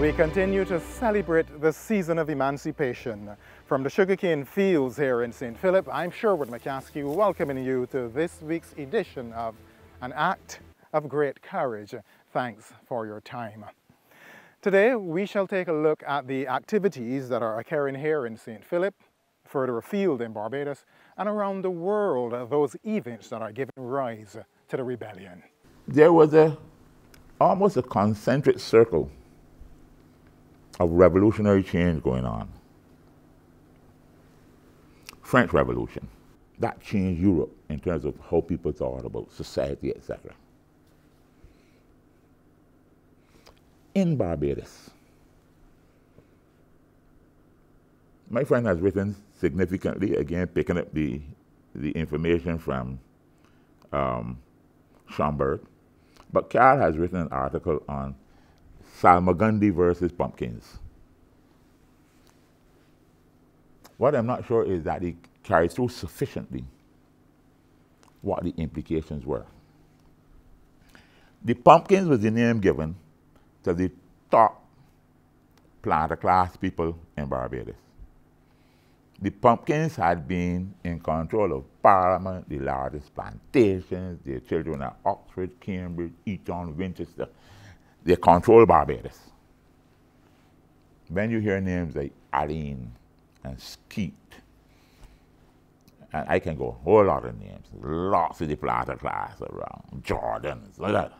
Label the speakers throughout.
Speaker 1: we continue to celebrate the season of emancipation. From the sugarcane fields here in St. Philip, I'm Sherwood McCaskey, welcoming you to this week's edition of An Act of Great Courage. Thanks for your time. Today, we shall take a look at the activities that are occurring here in St. Philip, further afield in Barbados, and around the world, those events that are giving rise to the rebellion.
Speaker 2: There was almost a concentric circle of revolutionary change going on. French Revolution, that changed Europe in terms of how people thought about society, etc. In Barbados, my friend has written significantly, again picking up the information from Schomburg, but Carl has written an article on Salmagundi versus Pumpkins. What I'm not sure is that he carried through sufficiently what the implications were. The Pumpkins was the name given to the top planter class people in Barbados. The Pumpkins had been in control of Parliament, the largest plantations, their children at Oxford, Cambridge, Eton, Winchester. They control Barbados. When you hear names like Aline and Skeet, and I can go a whole lot of names, lots of the planter class around, Jordan, like that.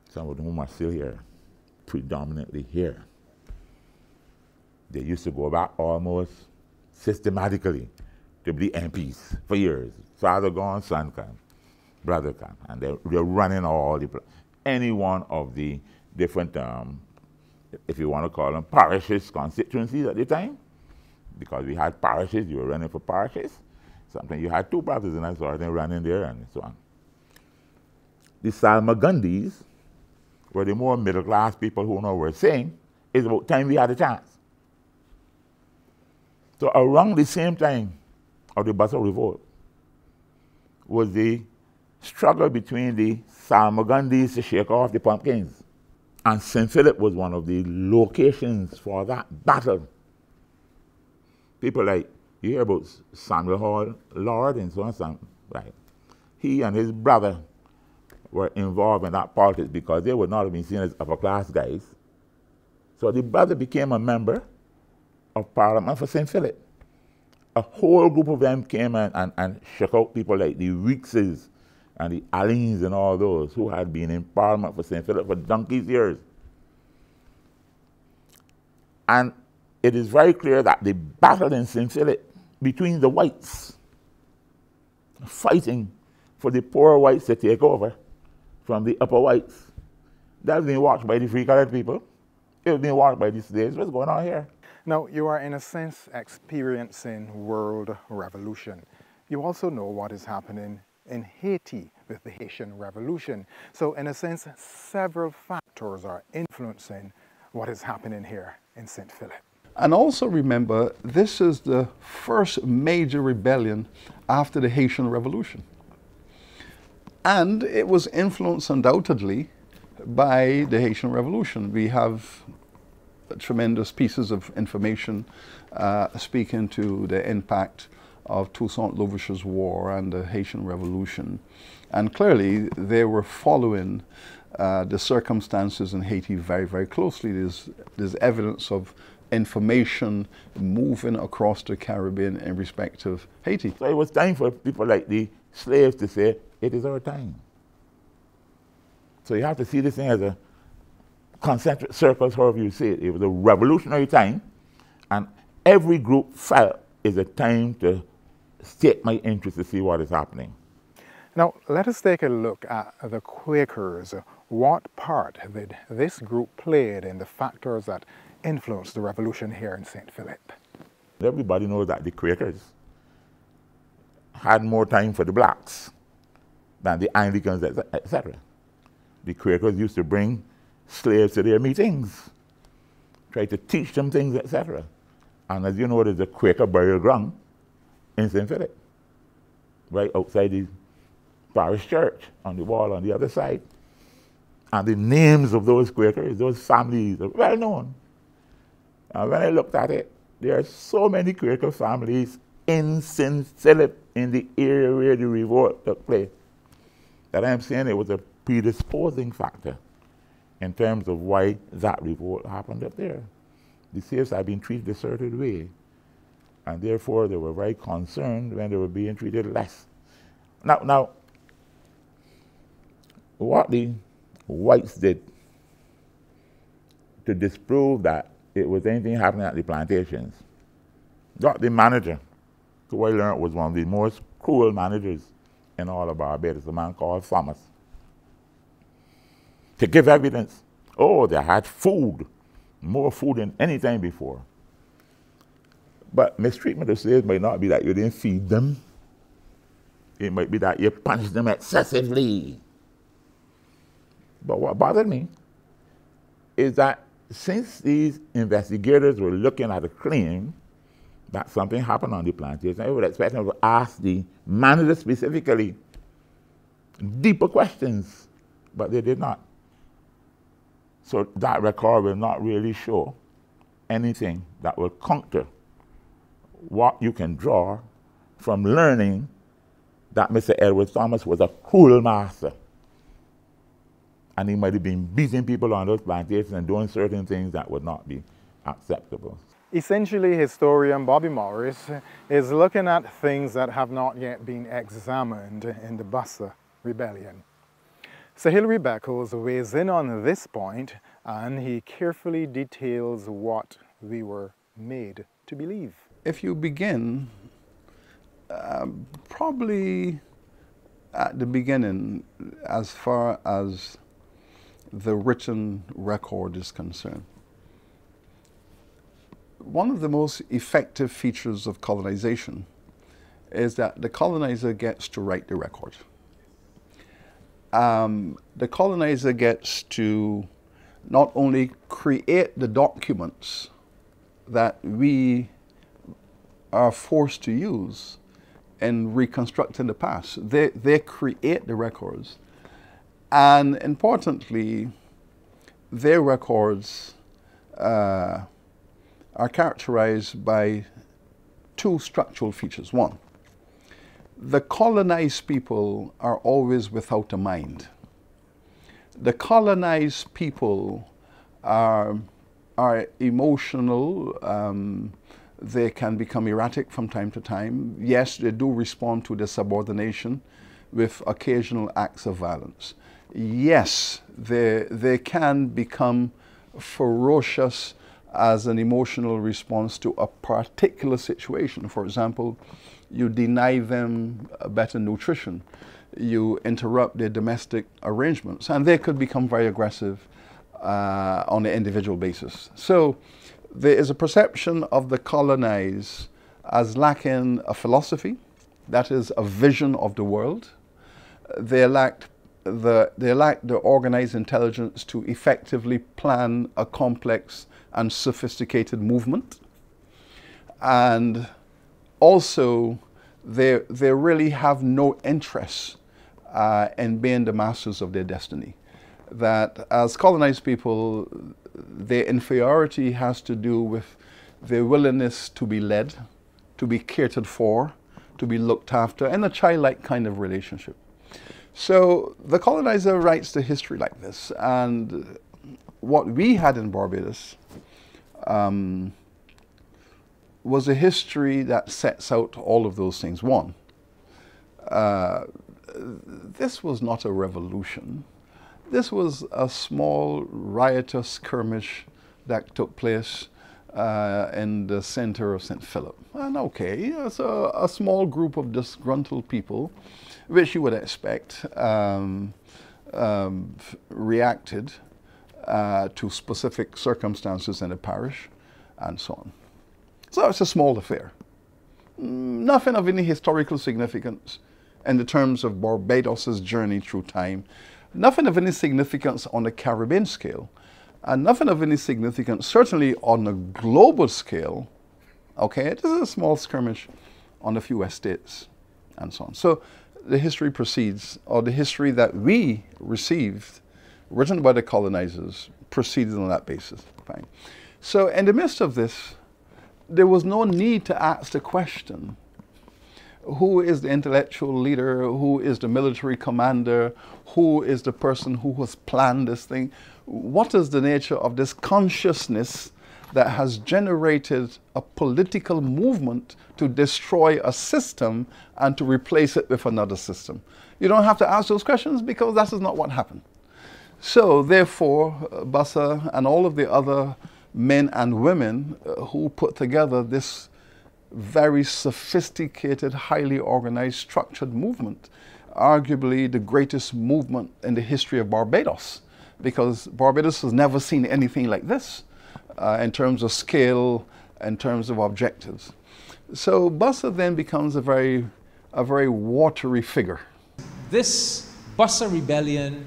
Speaker 2: Some of whom are still here, predominantly here. They used to go back almost systematically to be MPs for years. Father gone, son come, brother come, and they're running all the, any one of the different, if you want to call them parishes, constituencies at the time, because we had parishes, you were running for parishes. Sometimes you had two brothers in that sort of thing running there and so on. The Salmagundis were the more middle class people who know what we're saying, it's about time we had a chance. So around the same time of the Bassa Revolt was the struggle between the Salmagundis to shake off the Pumpkins. And St. Philip was one of the locations for that battle. People like, you hear about Samuel Hall Lord and so on, right? He and his brother were involved in that politics because they would not have been seen as upper class guys. So the brother became a member of Parliament for St. Philip. A whole group of them came and shook out people like the Weekses and the Allens and all those who had been in Parliament for St. Philip for donkey's years. And it is very clear that the battle in St. Philip between the whites, fighting for the poor whites to take over from the upper whites, that was being watched by the free colored people. It was being watched by the slaves. What's going on here?
Speaker 1: Now, you are in a sense experiencing world revolution. You also know what is happening in Haiti with the Haitian Revolution. So in a sense, several factors are influencing what is happening here in St. Philip.
Speaker 3: And also remember, this is the first major rebellion after the Haitian Revolution. And it was influenced undoubtedly by the Haitian Revolution. We have tremendous pieces of information speaking to the impact of Toussaint Louverture's war and the Haitian Revolution. And clearly, they were following the circumstances in Haiti very, very closely. There's evidence of information moving across the Caribbean in respect of Haiti.
Speaker 2: So it was time for people like the slaves to say, it is our time. So you have to see this thing as a concentric circles, however you say it. It was a revolutionary time, and every group felt it's a time to state my interest to see what is happening.
Speaker 1: Now, let us take a look at the Quakers. What part did this group play in the factors that influenced the revolution here in St. Philip?
Speaker 2: Everybody knows that the Quakers had more time for the blacks than the Anglicans, etc. The Quakers used to bring slaves to their meetings, try to teach them things, etc. And as you know, there's a Quaker burial ground in St. Philip, right outside the parish church on the wall on the other side. And the names of those Quakers, those families are well known. And when I looked at it, there are so many Quaker families in St. Philip, in the area where the revolt took place, that I'm saying it was a predisposing factor in terms of why that revolt happened up there. The slaves had been treated a certain way, and therefore they were very concerned when they were being treated less. Now, what the whites did to disprove that it was anything happening at the plantations, got the manager, who I learned was one of the most cruel managers in all of Barbados, a man called Thomas, to give evidence. Oh, they had food, more food than any time before. But mistreatment of slaves might not be that you didn't feed them. It might be that you punished them excessively. But what bothered me is that since these investigators were looking at a claim that something happened on the plantation, I would expect them to ask the manager specifically deeper questions, but they did not. So that record will not really show anything that will counter what you can draw from learning that Mr. Edward Thomas was a cruel master. And he might have been beating people on those plantations and doing certain things that would not be acceptable.
Speaker 1: Essentially, historian Bobby Morris is looking at things that have not yet been examined in the Bussa Rebellion. Sir Hilary Beckles weighs in on this point, and he carefully details what we were made to believe.
Speaker 3: If you begin, probably at the beginning, as far as the written record is concerned, one of the most effective features of colonization is that the colonizer gets to write the record. The colonizer gets to not only create the documents that we are forced to use in reconstructing the past. They create the records. And importantly, their records are characterized by two structural features. One, the colonized people are always without a mind. The colonized people are emotional. They can become erratic from time to time. Yes, they do respond to the subordination with occasional acts of violence. Yes, they can become ferocious as an emotional response to a particular situation. For example, you deny them better nutrition, you interrupt their domestic arrangements, and they could become very aggressive on an individual basis. So there is a perception of the colonized as lacking a philosophy, that is, a vision of the world. They lack the organized intelligence to effectively plan a complex and sophisticated movement. And also, they really have no interest in being the masters of their destiny. That as colonized people, their inferiority has to do with their willingness to be led, to be catered for, to be looked after, in a childlike kind of relationship. So the colonizer writes the history like this, and what we had in Barbados was a history that sets out all of those things. One, this was not a revolution. This was a small riotous skirmish that took place in the center of St. Philip. And okay, it's a small group of disgruntled people, which you would expect, reacted to specific circumstances in the parish and so on. So it's a small affair. Nothing of any historical significance in the terms of Barbados's journey through time. Nothing of any significance on the Caribbean scale, and nothing of any significance certainly on a global scale. Okay, this is a small skirmish on a few estates and so on. So the history proceeds, or the history that we received written by the colonizers, proceeded on that basis. Fine. So in the midst of this, there was no need to ask the question, who is the intellectual leader? Who is the military commander? Who is the person who has planned this thing? What is the nature of this consciousness that has generated a political movement to destroy a system and to replace it with another system? You don't have to ask those questions because that is not what happened. So therefore, Bassa and all of the other men and women who put together this very sophisticated, highly organized, structured movement, arguably the greatest movement in the history of Barbados, because Barbados has never seen anything like this in terms of scale, in terms of objectives. So Bassa then becomes a very watery figure.
Speaker 4: This Bassa rebellion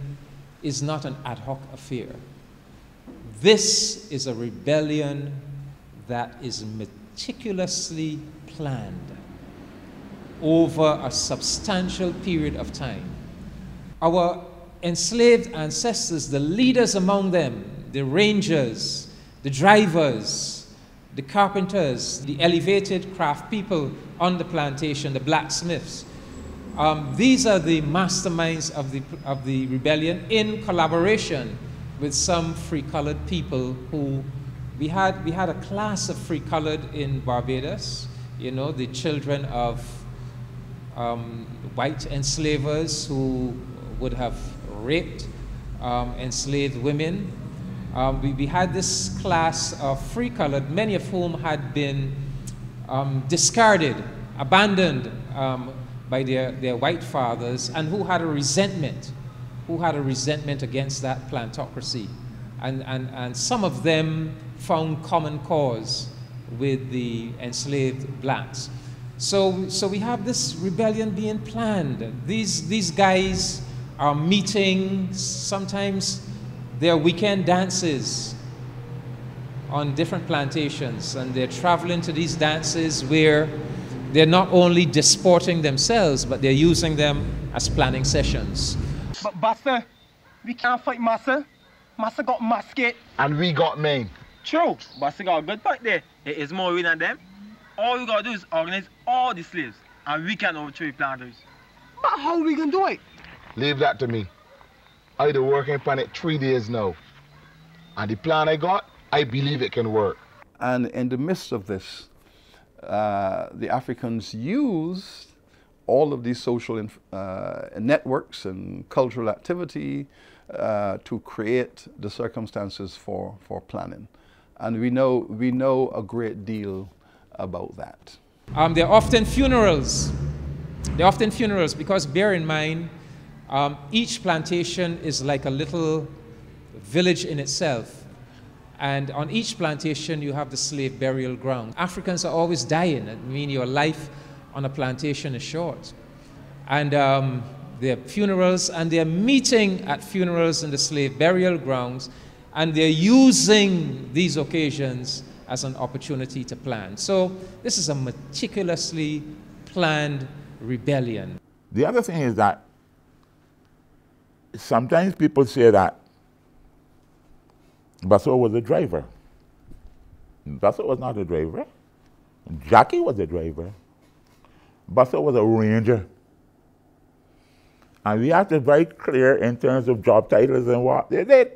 Speaker 4: is not an ad hoc affair. This is a rebellion that is meticulously planned over a substantial period of time. Our enslaved ancestors, the leaders among them, the rangers, the drivers, the carpenters, the elevated craft people on the plantation, the blacksmiths, these are the masterminds of the rebellion in collaboration with some free-colored people who we had a class of free-colored in Barbados, you know, the children of white enslavers who would have raped enslaved women. We had this class of free-colored, many of whom had been discarded, abandoned by their white fathers, and who had a resentment against that plantocracy. And some of them found common cause with the enslaved blacks. So we have this rebellion being planned. These guys are meeting, sometimes there are weekend dances on different plantations, and they're traveling to these dances where they're not only disporting themselves, but they're using them as planning sessions.
Speaker 5: But Bassa, we can't fight Massa. Massa got musket.
Speaker 6: And we got Maine.
Speaker 5: True. Bassa got a good point there. It is more than them. All we gotta do is organize all the slaves, and we can overthrow the planters. But how we gonna do it?
Speaker 6: Leave that to me. I've been working on it 3 days now. And the plan I got, I believe it can work.
Speaker 3: And in the midst of this, the Africans used all of these social networks and cultural activity to create the circumstances for planning. And we know a great deal about that.
Speaker 4: They're often funerals. They're often funerals because, bear in mind, each plantation is like a little village in itself. And on each plantation, you have the slave burial ground. Africans are always dying. I mean, your life on a plantation is short. And there are funerals, and they're meeting at funerals in the slave burial grounds, and they're using these occasions as an opportunity to plan. So this is a meticulously planned rebellion.
Speaker 2: The other thing is that sometimes people say that Bassa was a driver. Bassa was not a driver. Jackie was a driver. Bassa was a ranger. And we have to be very clear in terms of job titles and what they did.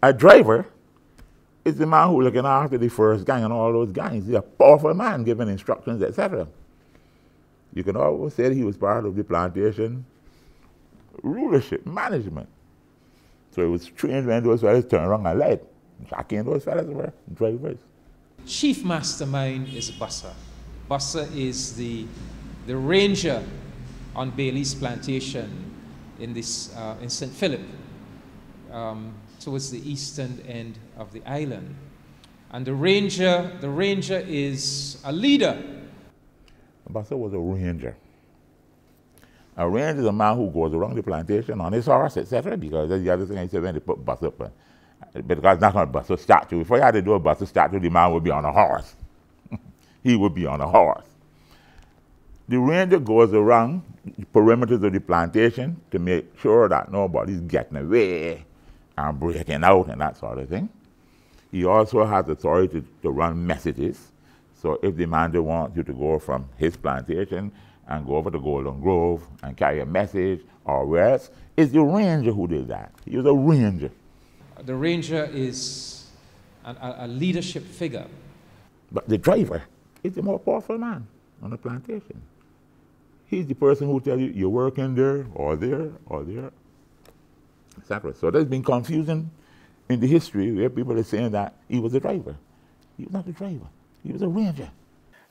Speaker 2: A driver is the man who looking after the first gang and all those gangs. He's a powerful man giving instructions, etc. You can always say that he was part of the plantation rulership, management. So he was trained when those fellas turned around and led. Jackie and those fellas were drivers.
Speaker 4: Chief mastermind is Bassa. Bassa is the ranger on Bailey's plantation in St. Philip, towards the eastern end of the island. And the ranger is a leader.
Speaker 2: Bassa was a ranger. A ranger is a man who goes around the plantation on his horse, etc. Because that's the other thing I said when they put Bassa up. Because it's not going to Bassa statue. If I had to do a Bassa statue, the man would be on a horse. He would be on a horse. The ranger goes around the perimeters of the plantation to make sure that nobody's getting away and breaking out and that sort of thing. He also has authority to run messages. So if the manager wants you to go from his plantation and go over to Golden Grove and carry a message or where else, it's the ranger who did that. He was a ranger.
Speaker 4: The ranger is a leadership figure.
Speaker 2: But the driver is the more powerful man on the plantation. He's the person who tells you you're working there or there or there, etc. So there's been confusion in the history where people are saying that he was a driver. He was not a driver. He was a ranger.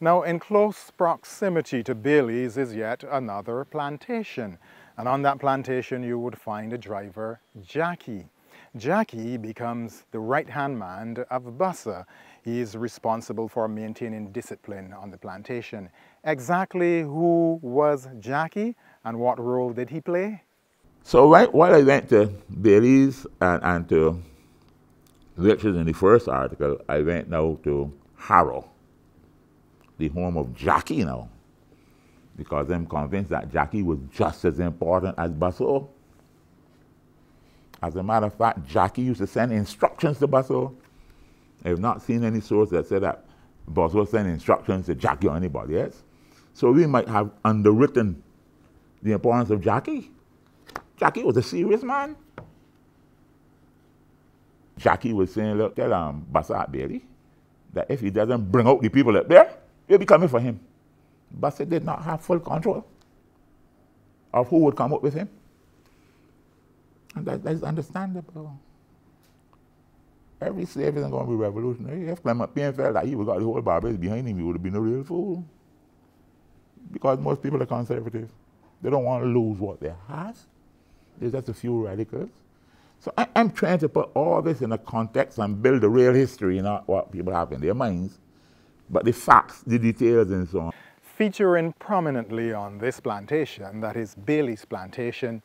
Speaker 1: Now, in close proximity to Bailey's is yet another plantation. And on that plantation, you would find a driver, Jackie. Jackie becomes the right-hand man of Bussa. He is responsible for maintaining discipline on the plantation. Exactly who was Jackie and what role did he play?
Speaker 2: So while I went to Bailey's and to lectures in the first article, I went now to Harrow, the home of Jackie now, because I'm convinced that Jackie was just as important as Busso. As a matter of fact, Jackie used to send instructions to Busso. I have not seen any source that said that Busso sent instructions to Jackie or anybody else. So we might have underwritten the importance of Jackie. Jackie was a serious man. Jackie was saying, look, tell Bussa Bailey that if he doesn't bring out the people up there, they'll be coming for him. Bussa did not have full control of who would come up with him. And that is understandable. Every slave isn't going to be revolutionary. If Clement Paine felt that he would got the whole Barbados behind him, he would have been a real fool. Because most people are conservative. They don't want to lose what they have. There's just a few radicals. So I'm trying to put all this in a context and build a real history, not what people have in their minds, but the facts, the details, and so on.
Speaker 1: Featuring prominently on this plantation, that is Bailey's plantation,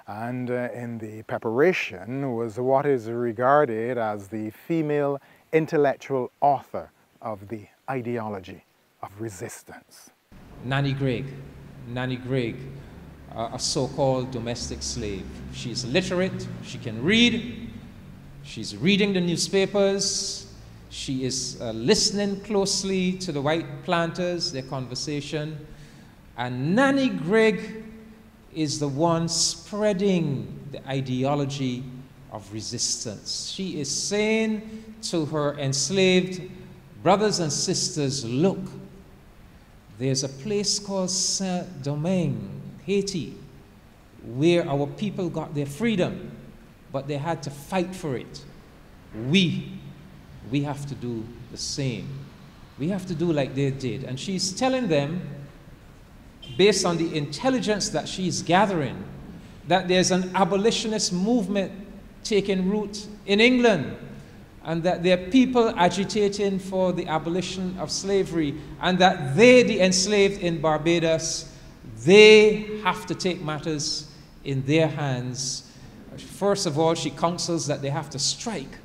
Speaker 1: and in the preparation was what is regarded as the female intellectual author of the ideology of resistance.
Speaker 4: Nanny Gregg. Nanny Gregg, a so-called domestic slave. She's literate, she can read, she's reading the newspapers, she is listening closely to the white planters, their conversation, and Nanny Gregg is the one spreading the ideology of resistance. She is saying to her enslaved brothers and sisters, look, there's a place called Saint-Domingue, Haiti, where our people got their freedom, but they had to fight for it. We have to do the same. We have to do like they did. And she's telling them, based on the intelligence that she's gathering, that there's an abolitionist movement taking root in England, and that there are people agitating for the abolition of slavery, and that they, the enslaved in Barbados, they have to take matters in their hands. First of all, she counsels that they have to strike.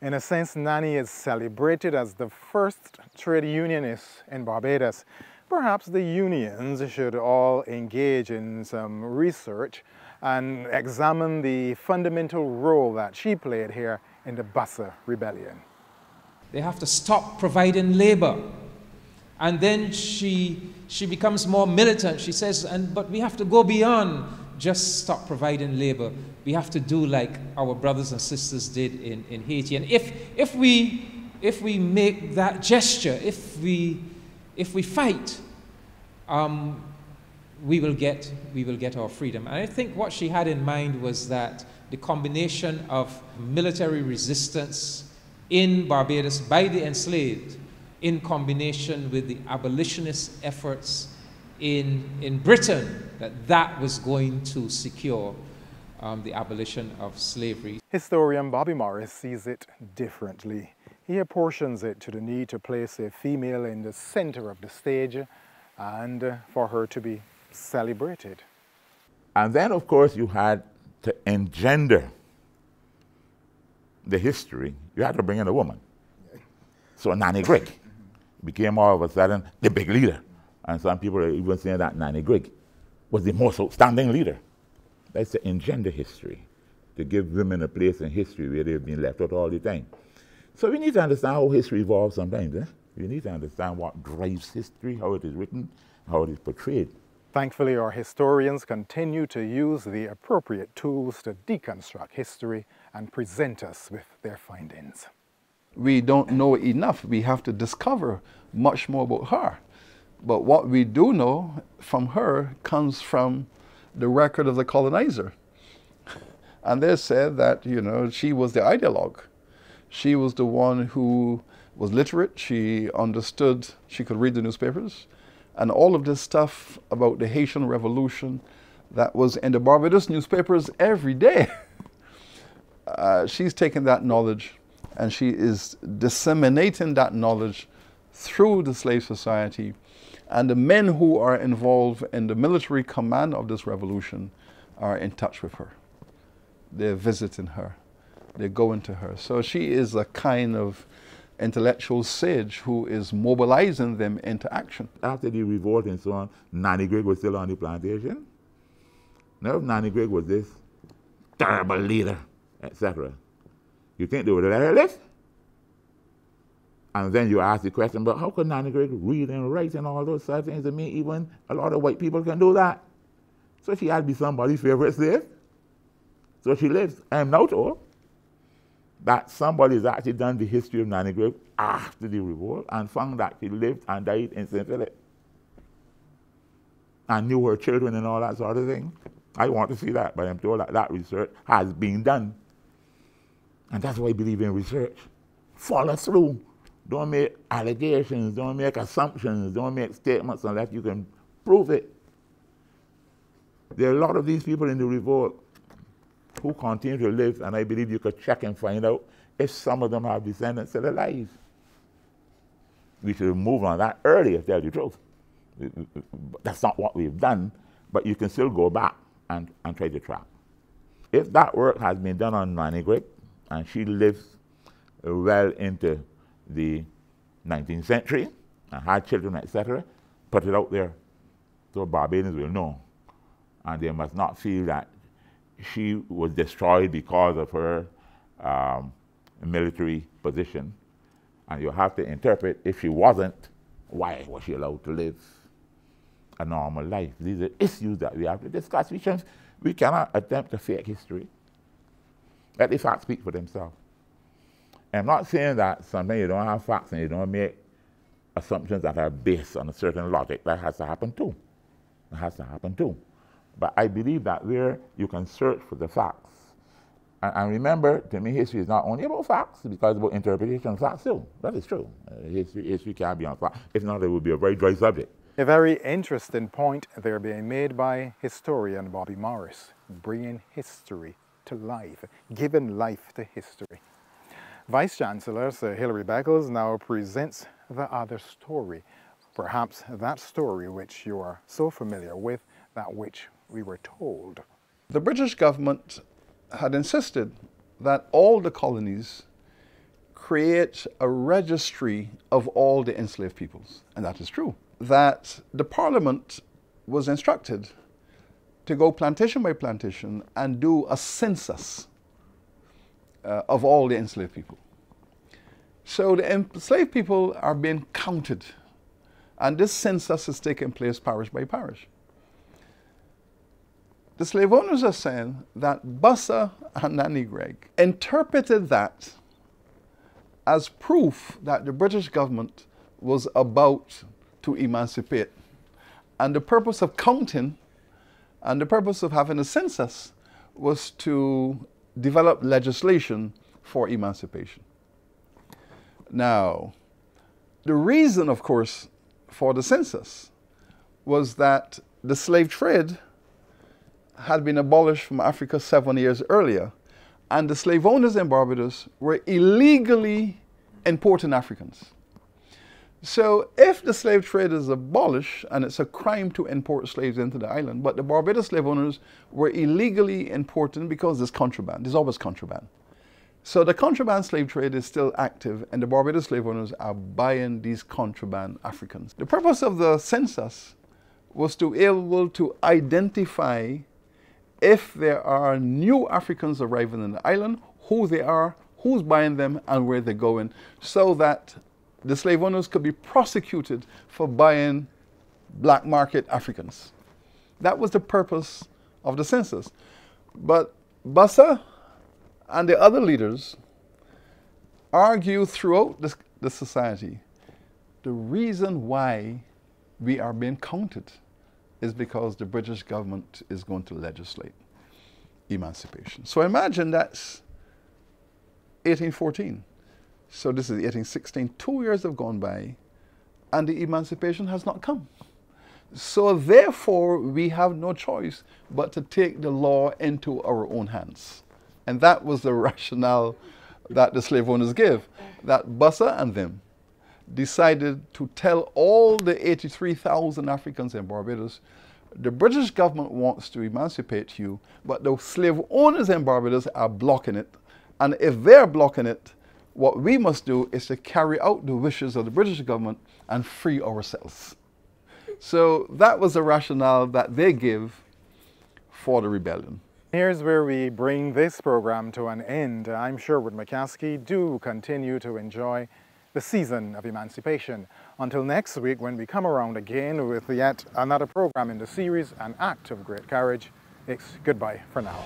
Speaker 1: In a sense, Nanny is celebrated as the first trade unionist in Barbados. Perhaps the unions should all engage in some research and examine the fundamental role that she played here in the Bussa Rebellion.
Speaker 4: They have to stop providing labor. And then she becomes more militant. She says, but we have to go beyond just stop providing labor. We have to do like our brothers and sisters did in Haiti. And if we make that gesture, if we fight, we will get our freedom. And I think what she had in mind was that the combination of military resistance in Barbados by the enslaved, in combination with the abolitionist efforts in Britain, that was going to secure the abolition of slavery.
Speaker 1: Historian Bobby Morris sees it differently. He apportions it to the need to place a female in the center of the stage and for her to be celebrated.
Speaker 2: And then, of course, you had to engender the history. You had to bring in a woman. So Nanny Gregg became all of a sudden the big leader And some people are even saying that Nanny Grigg was the most outstanding leader. That's to engender history, to give women a place in history where they've been left out all the time. So we need to understand how history evolves sometimes. We need to understand what drives history, how it is written, how it is portrayed.
Speaker 1: Thankfully, our historians continue to use the appropriate tools to deconstruct history and present us with their findings.
Speaker 3: We don't know enough. We have to discover much more about her. But what we do know from her comes from the record of the colonizer. And they said that, you know, she was the ideologue. She was the one who was literate. She understood, she could read the newspapers. And all of this stuff about the Haitian Revolution that was in the Barbados newspapers every day. She's taken that knowledge and she is disseminating that knowledge through the slave society. And the men who are involved in the military command of this revolution are in touch with her. They're visiting her. They go into her. So she is a kind of intellectual sage who is mobilizing them into action.
Speaker 2: After the revolt and so on, Nanny Grigg was still on the plantation. Now, if Nanny Grigg was this terrible leader, etc., you think they would have let her live? And then you ask the question, but how could Nanny Grigg read and write and all those sort of things? I mean, even a lot of white people can do that. So she had to be somebody's favorite slave. So she lives. I am now told that somebody has actually done the history of Nanny Grigg after the revolt and found that she lived and died in St. Philip. And knew her children and all that sort of thing. I want to see that, but I'm told that that research has been done. And that's why I believe in research. Follow through. Don't make allegations, don't make assumptions, don't make statements unless you can prove it. There are a lot of these people in the revolt who continue to live, and I believe you could check and find out if some of them have descendants still alive. We should have moved on that earlier, to tell you the truth. That's not what we've done, but you can still go back and try to track. If that work has been done on Nanny Grigg, and she lives well into the 19th century, and had children, etc., put it out there so Barbadians will know. And they must not feel that she was destroyed because of her military position. And you have to interpret, if she wasn't, why was she allowed to live a normal life? These are issues that we have to discuss. We cannot attempt to fake history. Let the facts speak for themselves. I'm not saying that sometimes you don't have facts and you don't make assumptions that are based on a certain logic. That has to happen too. It has to happen too. But I believe that where you can search for the facts. And remember, to me, history is not only about facts, because it's about interpretation of facts too. That is true. History can't be on facts. If not, it would be a very dry subject.
Speaker 1: A very interesting point there being made by historian Bobby Morris, bringing history to life, giving life to history. Vice-Chancellor Sir Hilary Beckles now presents the other story, perhaps that story which you are so familiar with, that which we were told.
Speaker 3: The British government had insisted that all the colonies create a registry of all the enslaved peoples, and that is true. That the Parliament was instructed to go plantation by plantation and do a census of all the enslaved people. So the enslaved people are being counted, and this census is taking place parish by parish. The slave owners are saying that Bussa and Nanny Grigg interpreted that as proof that the British government was about to emancipate. And the purpose of counting and the purpose of having a census was to develop legislation for emancipation. Now, the reason, of course, for the census was that the slave trade had been abolished from Africa 7 years earlier, and the slave owners in Barbados were illegally importing Africans. So if the slave trade is abolished, and it's a crime to import slaves into the island, but the Barbados slave owners were illegally importing because there's contraband, there's always contraband. So the contraband slave trade is still active, and the Barbados slave owners are buying these contraband Africans. The purpose of the census was to be able to identify if there are new Africans arriving in the island, who they are, who's buying them, and where they're going, so that the slave owners could be prosecuted for buying black market Africans. That was the purpose of the census. But Bassa and the other leaders argue throughout the society the reason why we are being counted is because the British government is going to legislate emancipation. So imagine that's 1814. So this is 1816. 2 years have gone by and the emancipation has not come. So therefore, we have no choice but to take the law into our own hands. And that was the rationale that the slave owners gave, that Bassa and them decided to tell all the 83,000 Africans in Barbados, the British government wants to emancipate you, but the slave owners in Barbados are blocking it. And if they're blocking it, what we must do is to carry out the wishes of the British government and free ourselves. So that was the rationale that they give for the rebellion.
Speaker 1: Here's where we bring this program to an end. I'm Sherwood McCaskey. Do continue to enjoy the season of emancipation. Until next week, when we come around again with yet another program in the series, An Act of Great Courage, it's goodbye for now.